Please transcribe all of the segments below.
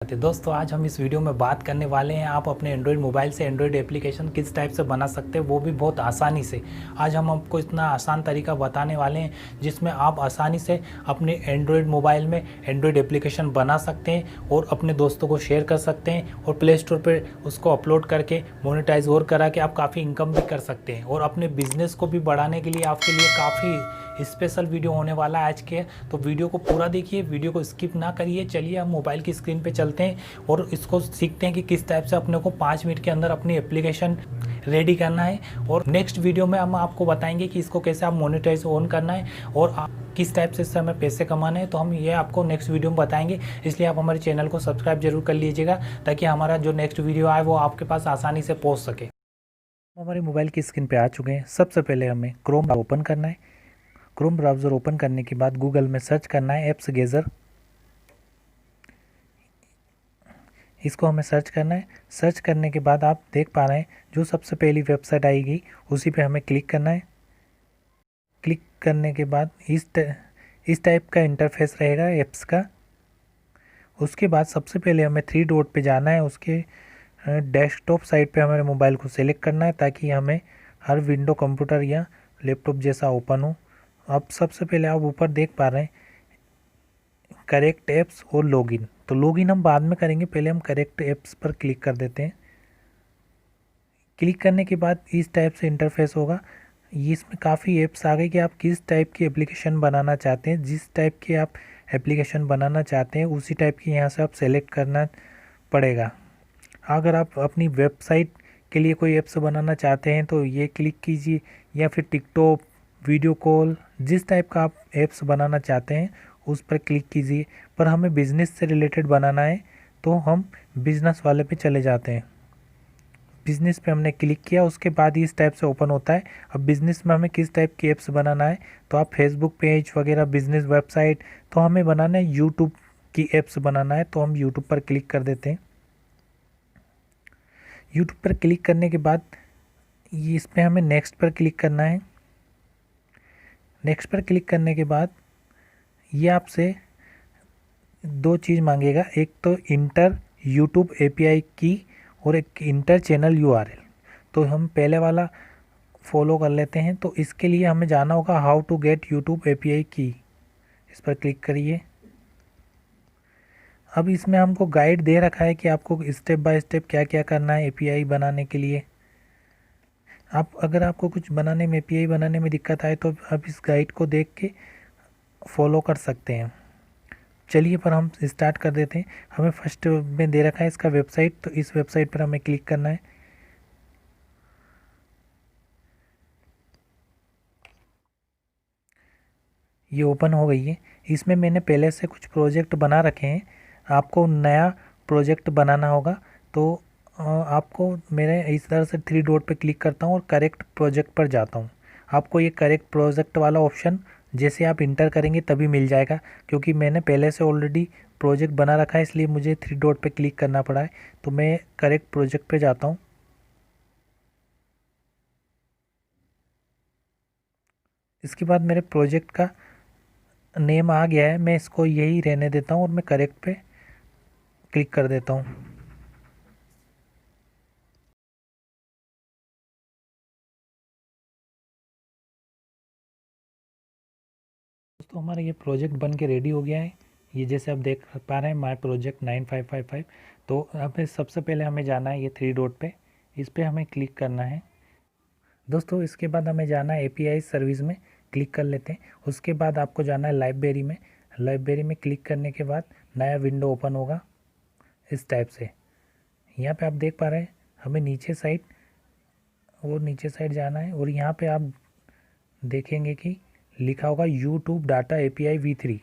स्वागत है दोस्तों। आज हम इस वीडियो में बात करने वाले हैं आप अपने एंड्रॉयड मोबाइल से एंड्रॉयड एप्लीकेशन किस टाइप से बना सकते हैं, वो भी बहुत आसानी से। आज हम आपको इतना आसान तरीका बताने वाले हैं जिसमें आप आसानी से अपने एंड्रॉयड मोबाइल में एंड्रॉयड एप्लीकेशन बना सकते हैं और अपने दोस्तों को शेयर कर सकते हैं और प्ले स्टोर पर उसको अपलोड करके मोनेटाइज और करा के आप काफ़ी इनकम भी कर सकते हैं और अपने बिजनेस को भी बढ़ाने के लिए आपके लिए काफ़ी स्पेशल वीडियो होने वाला है आज के। तो वीडियो को पूरा देखिए, वीडियो को स्किप ना करिए। चलिए हम मोबाइल की स्क्रीन पे चलते हैं और इसको सीखते हैं कि किस टाइप से अपने को 5 मिनट के अंदर अपनी एप्लीकेशन रेडी करना है। और नेक्स्ट वीडियो में हम आपको बताएंगे कि इसको कैसे आप मोनेटाइज ऑन करना है और किस टाइप से इससे हमें पैसे कमाने हैं। तो हम ये आपको नेक्स्ट वीडियो में बताएंगे, इसलिए आप हमारे चैनल को सब्सक्राइब जरूर कर लीजिएगा ताकि हमारा जो नेक्स्ट वीडियो आए वो आपके पास आसानी से पहुँच सके। हमारे मोबाइल की स्क्रीन पे आ चुके हैं। सबसे पहले हमें क्रोम ओपन करना है। क्रोम ब्राउज़र ओपन करने के बाद गूगल में सर्च करना है एप्स गेजर। इसको हमें सर्च करना है। सर्च करने के बाद आप देख पा रहे हैं जो सबसे पहली वेबसाइट आएगी उसी पे हमें क्लिक करना है। क्लिक करने के बाद इस टाइप का इंटरफेस रहेगा एप्स का। उसके बाद सबसे पहले हमें 3 डॉट पे जाना है। उसके डेस्कटॉप साइड पे हमारे मोबाइल को सेलेक्ट करना है ताकि हमें हर विंडो कंप्यूटर या लैपटॉप जैसा ओपन हो। अब सबसे पहले आप ऊपर देख पा रहे हैं करेक्ट ऐप्स और लॉगिन। तो लॉगिन हम बाद में करेंगे, पहले हम करेक्ट ऐप्स पर क्लिक कर देते हैं। क्लिक करने के बाद इस टाइप से इंटरफेस होगा। ये इसमें काफ़ी ऐप्स आ गए कि आप किस टाइप की एप्लीकेशन बनाना चाहते हैं। जिस टाइप की आप एप्लीकेशन बनाना चाहते हैं उसी टाइप की यहाँ से आप सेलेक्ट करना पड़ेगा। अगर आप अपनी वेबसाइट के लिए कोई ऐप्स बनाना चाहते हैं तो ये क्लिक कीजिए, या फिर टिकटॉक, वीडियो कॉल, जिस टाइप का आप ऐप्स बनाना चाहते हैं उस पर क्लिक कीजिए। पर हमें बिज़नेस से रिलेटेड बनाना है तो हम बिज़नेस वाले पे चले जाते हैं। बिज़नेस पे हमने क्लिक किया, उसके बाद इस टाइप से ओपन होता है। अब बिज़नेस में हमें किस टाइप की ऐप्स बनाना है, तो आप फेसबुक पेज वगैरह, बिज़नेस वेबसाइट, तो हमें बनाना है यूट्यूब की ऐप्स बनाना है। तो हम यूट्यूब पर क्लिक कर देते हैं। यूट्यूब पर क्लिक करने के बाद ये इस पर हमें नेक्स्ट पर क्लिक करना है। नेक्स्ट पर क्लिक करने के बाद ये आपसे 2 चीज़ मांगेगा, एक तो इंटर यूट्यूब एपीआई की और एक इंटर चैनल यूआरएल। तो हम पहले वाला फॉलो कर लेते हैं। तो इसके लिए हमें जाना होगा how to get YouTube API की, इस पर क्लिक करिए। अब इसमें हमको गाइड दे रखा है कि आपको स्टेप बाय स्टेप क्या क्या करना है एपीआई बनाने के लिए। अगर आपको कुछ बनाने में, एपीआई बनाने में दिक्कत आए तो आप इस गाइड को देख के फॉलो कर सकते हैं। चलिए पर हम स्टार्ट कर देते हैं। हमें फर्स्ट में दे रखा है इसका वेबसाइट, तो इस वेबसाइट पर हमें क्लिक करना है। ये ओपन हो गई है। इसमें मैंने पहले से कुछ प्रोजेक्ट बना रखे हैं, आपको नया प्रोजेक्ट बनाना होगा। तो आपको मेरे इस तरह से 3 डॉट पे क्लिक करता हूँ और करेक्ट प्रोजेक्ट पर जाता हूँ। आपको ये करेक्ट प्रोजेक्ट वाला ऑप्शन जैसे आप इंटर करेंगे तभी मिल जाएगा, क्योंकि मैंने पहले से ऑलरेडी प्रोजेक्ट बना रखा है इसलिए मुझे 3 डॉट पे क्लिक करना पड़ा है। तो मैं करेक्ट प्रोजेक्ट पे जाता हूँ। इसके बाद मेरे प्रोजेक्ट का नेम आ गया है, मैं इसको यही रहने देता हूँ और मैं करेक्ट पे क्लिक कर देता हूँ। दोस्तों हमारा ये प्रोजेक्ट बन के रेडी हो गया है। ये जैसे आप देख पा रहे हैं माय प्रोजेक्ट 9555। तो अब सबसे पहले हमें जाना है ये 3 डॉट पे, इस पे हमें क्लिक करना है। दोस्तों इसके बाद हमें जाना है एपीआई सर्विस में, क्लिक कर लेते हैं। उसके बाद आपको जाना है लाइब्रेरी में। लाइब्रेरी में क्लिक करने के बाद नया विंडो ओपन होगा इस टाइप से। यहाँ पे आप देख पा रहे हैं हमें नीचे साइड जाना है और यहाँ पे आप देखेंगे कि लिखा होगा यूट्यूब डाटा एपीआई V3।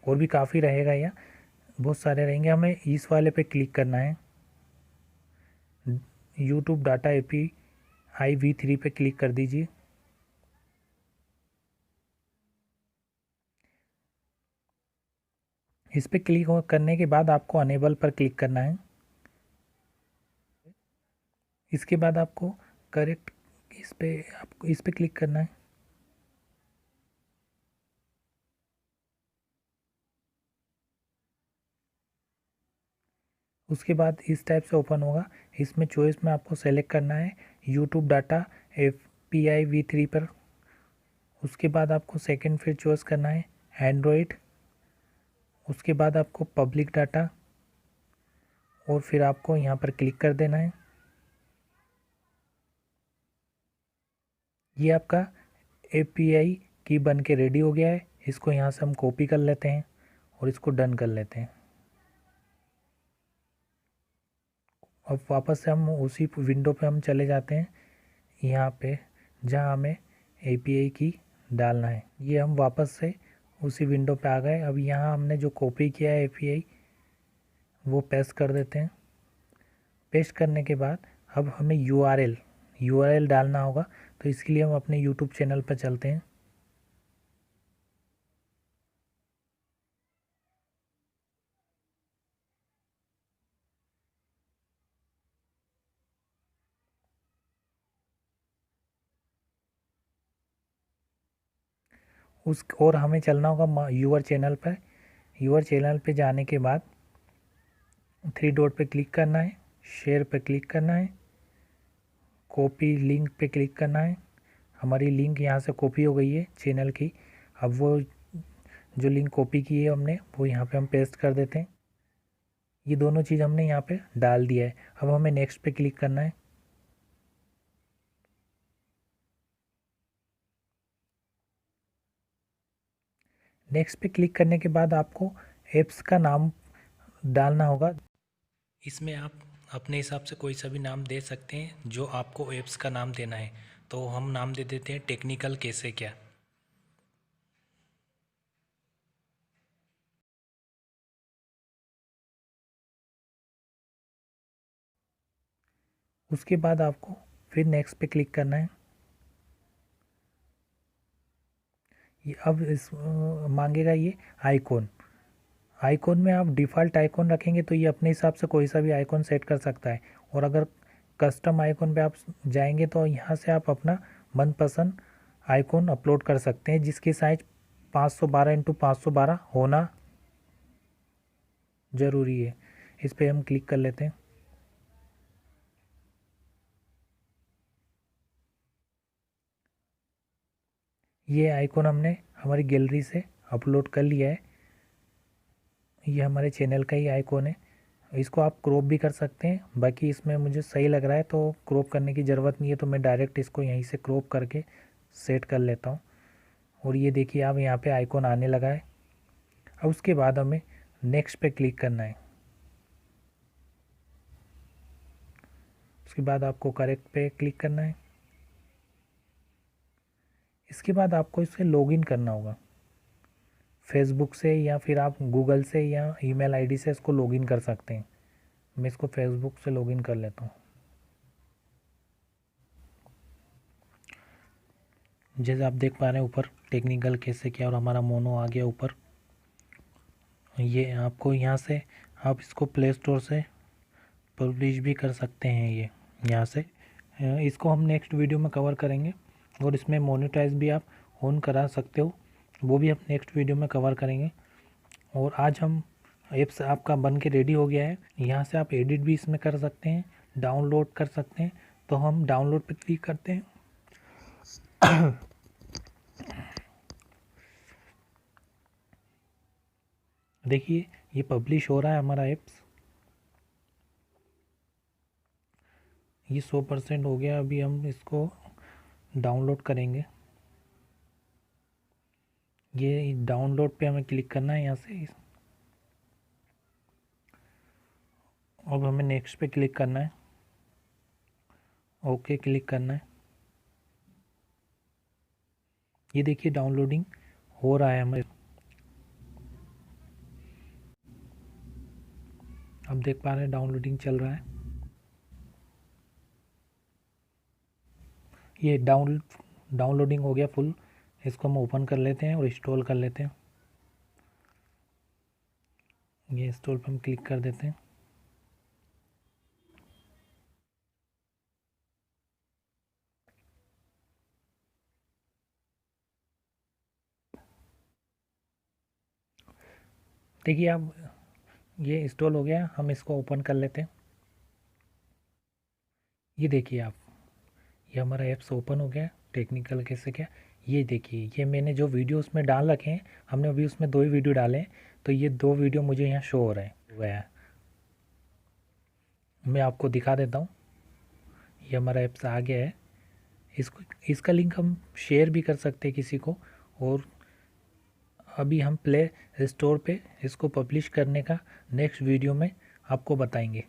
और भी काफ़ी रहेगा, या बहुत सारे रहेंगे। हमें इस वाले पे क्लिक करना है, यूट्यूब डाटा एपीआई V3 पे क्लिक कर दीजिए। इस पे क्लिक करने के बाद आपको अनेबल पर क्लिक करना है। इसके बाद आपको करेक्ट इस पे क्लिक करना है। उसके बाद इस टाइप से ओपन होगा। इसमें चॉइस में आपको सेलेक्ट करना है यूट्यूब डाटा API v3 पर। उसके बाद आपको सेकंड फिर चॉइस करना है एंड्रॉयड। उसके बाद आपको पब्लिक डाटा और फिर आपको यहाँ पर क्लिक कर देना है। ये आपका API की बन के रेडी हो गया है। इसको यहाँ से हम कॉपी कर लेते हैं और इसको डन कर लेते हैं। अब वापस से हम उसी विंडो पे हम चले जाते हैं यहाँ पे जहाँ हमें API की डालना है। ये हम वापस से उसी विंडो पे आ गए। अब यहाँ हमने जो कॉपी किया है API वो पेस्ट कर देते हैं। पेस्ट करने के बाद अब हमें URL डालना होगा। तो इसके लिए हम अपने यूट्यूब चैनल पर चलते हैं। उस और हमें चलना होगा यूअर चैनल पर। यूअर चैनल पे जाने के बाद 3 डॉट पे क्लिक करना है, शेयर पे क्लिक करना है, कॉपी लिंक पे क्लिक करना है। हमारी लिंक यहाँ से कॉपी हो गई है चैनल की। अब वो जो लिंक कॉपी की है हमने वो यहाँ पे हम पेस्ट कर देते हैं। ये दोनों चीज़ हमने यहाँ पे डाल दिया है। अब हमें नेक्स्ट पे क्लिक करना है। नेक्स्ट पे क्लिक करने के बाद आपको ऐप्स का नाम डालना होगा। इसमें आप अपने हिसाब से कोई सा भी नाम दे सकते हैं जो आपको ऐप्स का नाम देना है। तो हम नाम दे देते हैं टेक्निकल कैसे क्या। उसके बाद आपको फिर नेक्स्ट पे क्लिक करना है। ये अब इस मांगेगा ये आइकॉन। आइकॉन में आप डिफ़ॉल्ट आइकॉन रखेंगे तो ये अपने हिसाब से कोई सा भी आइकॉन सेट कर सकता है। और अगर कस्टम आइकॉन पे आप जाएंगे तो यहाँ से आप अपना मनपसंद आइकॉन अपलोड कर सकते हैं जिसकी साइज 512x512 होना ज़रूरी है। इस पर हम क्लिक कर लेते हैं। ये आइकॉन हमने हमारी गैलरी से अपलोड कर लिया है। ये हमारे चैनल का ही आइकॉन है। इसको आप क्रॉप भी कर सकते हैं। बाकी इसमें मुझे सही लग रहा है तो क्रॉप करने की ज़रूरत नहीं है, तो मैं डायरेक्ट इसको यहीं से क्रॉप करके सेट कर लेता हूँ। और ये देखिए आप यहाँ पे आइकॉन आने लगा है। अब उसके बाद हमें नेक्स्ट पे क्लिक करना है। उसके बाद आपको करेक्ट पे क्लिक करना है। इसके बाद आपको इससे लॉगिन करना होगा फेसबुक से, या फिर आप गूगल से या ईमेल आईडी से इसको लॉगिन कर सकते हैं। मैं इसको फेसबुक से लॉगिन कर लेता हूँ। जैसे आप देख पा रहे हैं ऊपर टेक्निकल कैसे किया और हमारा मोनो आ गया ऊपर। ये आपको यहाँ से आप इसको प्ले स्टोर से पब्लिश भी कर सकते हैं। ये यहाँ से इसको हम नेक्स्ट वीडियो में कवर करेंगे। और इसमें मोनेटाइज भी आप ऑन करा सकते हो, वो भी हम नेक्स्ट वीडियो में कवर करेंगे। और आज हम ऐप्स आपका बन के रेडी हो गया है। यहाँ से आप एडिट भी इसमें कर सकते हैं, डाउनलोड कर सकते हैं। तो हम डाउनलोड पे क्लिक करते हैं। देखिए ये पब्लिश हो रहा है हमारा ऐप्स। ये 100% हो गया। अभी हम इसको डाउनलोड करेंगे। ये डाउनलोड पे हमें क्लिक करना है यहाँ से। अब हमें नेक्स्ट पे क्लिक करना है, ओके क्लिक करना है। ये देखिए डाउनलोडिंग हो रहा है हमें। अब देख पा रहे हैं डाउनलोडिंग चल रहा है। ये डाउनलोडिंग हो गया फुल। इसको हम ओपन कर लेते हैं और इंस्टॉल कर लेते हैं। ये इंस्टॉल पे हम क्लिक कर देते हैं। देखिए आप ये इंस्टॉल हो गया, हम इसको ओपन कर लेते हैं। ये देखिए आप, ये हमारा ऐप्स ओपन हो गया। टेक्निकल कैसे क्या, ये देखिए, ये मैंने जो वीडियो उसमें डाल रखे हैं, हमने अभी उसमें 2 ही वीडियो डाले हैं, तो ये 2 वीडियो मुझे यहाँ शो हो रहे हैं। मैं आपको दिखा देता हूँ। ये हमारा ऐप्स आ गया है। इसको, इसका लिंक हम शेयर भी कर सकते हैं किसी को। और अभी हम प्ले स्टोर पे इसको पब्लिश करने का नेक्स्ट वीडियो में आपको बताएंगे।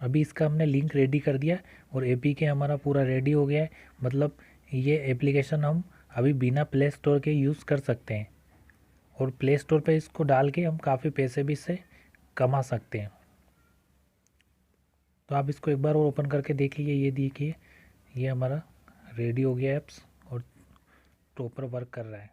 अभी इसका हमने लिंक रेडी कर दिया और एपीके हमारा पूरा रेडी हो गया है। मतलब ये एप्लीकेशन हम अभी बिना प्ले स्टोर के यूज़ कर सकते हैं, और प्ले स्टोर पे इसको डाल के हम काफ़ी पैसे भी इससे कमा सकते हैं। तो आप इसको एक बार और ओपन करके देखिए। ये देखिए, ये हमारा रेडी हो गया ऐप्स और प्रॉपर वर्क कर रहा है।